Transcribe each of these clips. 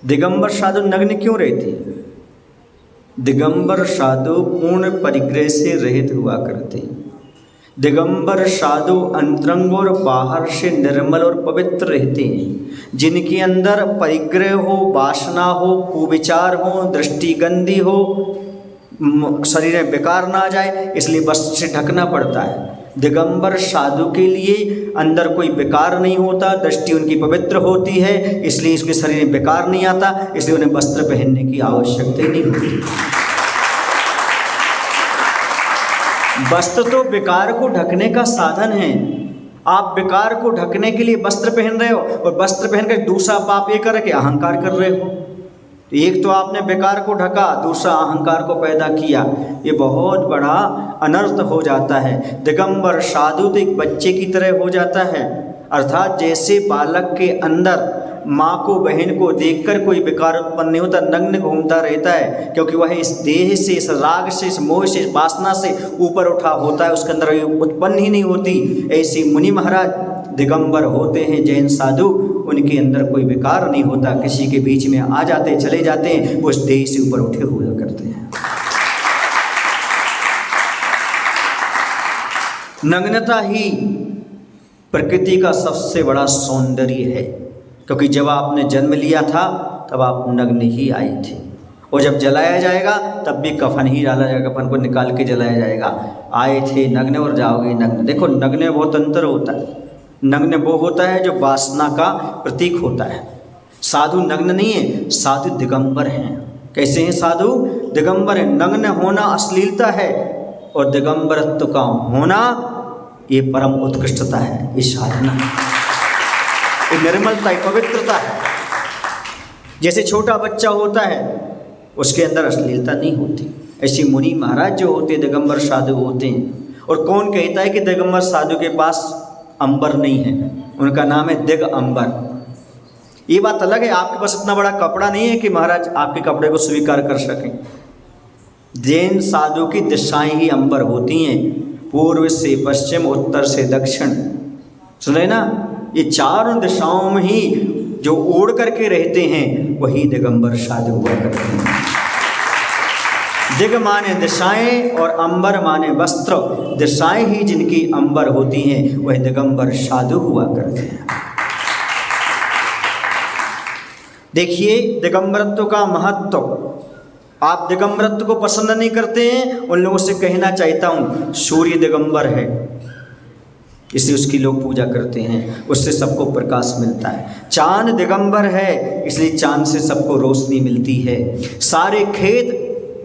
दिगंबर साधु नग्न क्यों रहते हैं? दिगंबर साधु पूर्ण परिग्रह से रहित हुआ करते हैं। दिगंबर साधु अंतरंग और बाहर से निर्मल और पवित्र रहते हैं। जिनके अंदर परिग्रह हो, वासना हो, कुविचार हो, दृष्टि गंदी हो, शरीर में विकार ना आ जाए, इसलिए वस्त्र से ढकना पड़ता है। दिगंबर साधु के लिए अंदर कोई विकार नहीं होता, दृष्टि उनकी पवित्र होती है, इसलिए इसके शरीर में विकार नहीं आता, इसलिए उन्हें वस्त्र पहनने की आवश्यकता ही नहीं होती। वस्त्र तो विकार को ढकने का साधन है। आप विकार को ढकने के लिए वस्त्र पहन रहे हो और वस्त्र पहनकर दूसरा पाप ये कर के अहंकार कर रहे हो। एक तो आपने विकार को ढका, दूसरा अहंकार को पैदा किया, ये बहुत बड़ा अनर्थ हो जाता है। दिगंबर साधु तो एक बच्चे की तरह हो जाता है, अर्थात जैसे बालक के अंदर माँ को, बहन को देखकर कोई विकार उत्पन्न नहीं होता, नग्न घूमता रहता है, क्योंकि वह इस देह से, इस राग से, इस मोह से, इस वासना से ऊपर उठा होता है, उसके अंदर उत्पन्न ही नहीं होती। ऐसे मुनि महाराज दिगंबर होते हैं, जैन साधु, उनके अंदर कोई विकार नहीं होता, किसी के बीच में आ जाते चले जाते हैं, वो इस देह से ऊपर उठे हुए करते हैं। नग्नता ही प्रकृति का सबसे बड़ा सौंदर्य है, क्योंकि जब आपने जन्म लिया था तब आप नग्न ही आए थे, और जब जलाया जाएगा तब भी कफन ही डाला जाएगा, कफन को निकाल के जलाया जाएगा। आए थे नग्न और जाओगे नग्न। देखो, नग्न में बहुत अंतर होता है। नग्न वो होता है जो वासना का प्रतीक होता है। साधु नग्न नहीं है, साधु दिगंबर हैं। कैसे हैं साधु? दिगंबर है। नग्न होना अश्लीलता है, और दिगंबरत्व का होना ये परम उत्कृष्टता है, ये साधना है, ये निर्मलता, ये पवित्रता है। जैसे छोटा बच्चा होता है उसके अंदर अश्लीलता नहीं होती, ऐसे मुनि महाराज जो होते दिगंबर साधु होते हैं। और कौन कहता है कि दिगंबर साधु के पास अंबर नहीं है? उनका नाम है दिगंबर। ये बात अलग है, आपके पास इतना बड़ा कपड़ा नहीं है कि महाराज आपके कपड़े को स्वीकार कर सकें। जैन साधु की दिशाएं ही अंबर होती हैं, पूर्व से पश्चिम, उत्तर से दक्षिण। सुने ना, ये चारों दिशाओं में ही जो ओढ़ करके रहते हैं वही दिगंबर साधु हुआ करते हैं। दिग माने दिशाएं और अंबर माने वस्त्र। दिशाएं ही जिनकी अंबर होती हैं वह दिगंबर साधु हुआ करते हैं। देखिए दिगंबरत्व का महत्व। आप दिगंबरत्व को पसंद नहीं करते हैं, उन लोगों से कहना चाहता हूँ, सूर्य दिगंबर है, इसलिए उसकी लोग पूजा करते हैं, उससे सबको प्रकाश मिलता है। चांद दिगंबर है, इसलिए चांद से सबको रोशनी मिलती है। सारे खेत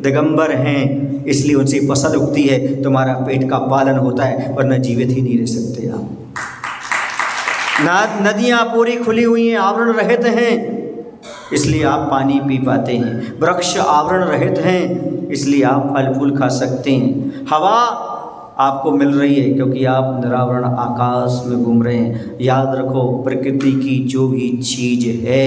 दिगंबर हैं, इसलिए उनसे फसल उगती है, तुम्हारा पेट का पालन होता है, वरना जीवित ही नहीं रह सकते आप। नदियाँ पूरी खुली हुई हैं, आवरण रहित हैं, इसलिए आप पानी पी पाते हैं। वृक्ष आवरण रहित हैं, इसलिए आप फल फूल खा सकते हैं। हवा आपको मिल रही है क्योंकि आप निरावरण आकाश में घूम रहे हैं। याद रखो, प्रकृति की जो भी चीज है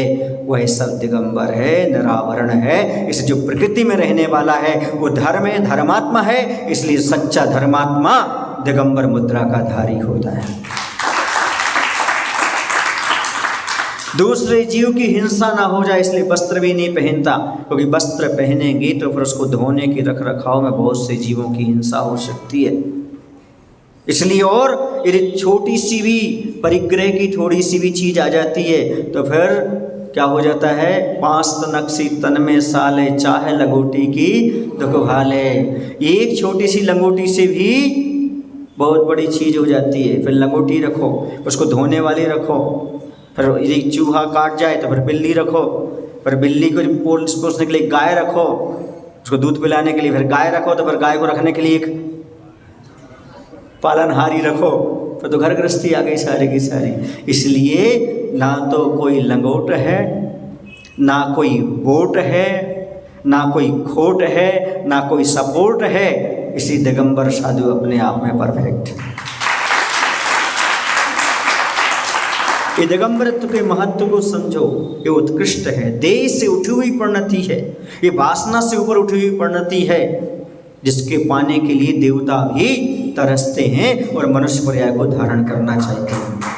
वह सब दिगंबर है, निरावरण है। इस जो प्रकृति में रहने वाला है वो धर्म है, धर्मात्मा है, इसलिए सच्चा धर्मात्मा दिगंबर मुद्रा का धारी होता है। दूसरे जीव की हिंसा ना हो जाए इसलिए वस्त्र भी नहीं पहनता, क्योंकि वस्त्र पहनेंगे तो फिर उसको धोने के रख रखाव में बहुत से जीवों की हिंसा हो सकती है। इसलिए और यदि छोटी सी भी परिग्रह की थोड़ी सी भी चीज आ जाती है तो फिर क्या हो जाता है? 5 तनक तन में साले, चाहे लंगोटी की दुख भाले। एक छोटी सी लंगोटी से भी बहुत बड़ी चीज हो जाती है। फिर लंगोटी रखो, उसको धोने वाली रखो, फिर यदि चूहा काट जाए तो फिर बिल्ली रखो, फिर बिल्ली को पोसने के लिए गाय रखो, उसको दूध पिलाने के लिए फिर गाय रखो, तो फिर गाय को रखने के लिए एक पालनहारी रखो, फिर तो घर गृहस्थी आ गई सारी की सारी। इसलिए ना तो कोई लंगोट है, ना कोई बोट है, ना कोई खोट है, ना कोई सपोर्ट है। इसी दिगंबर साधु अपने आप में परफेक्ट है। ये दिगंबरत्व के महत्व को समझो, ये उत्कृष्ट है, देह से उठी हुई परिणति है, ये वासना से ऊपर उठी हुई परिणति है, जिसके पाने के लिए देवता भी तरसते हैं और मनुष्य पर्याय को धारण करना चाहते हैं।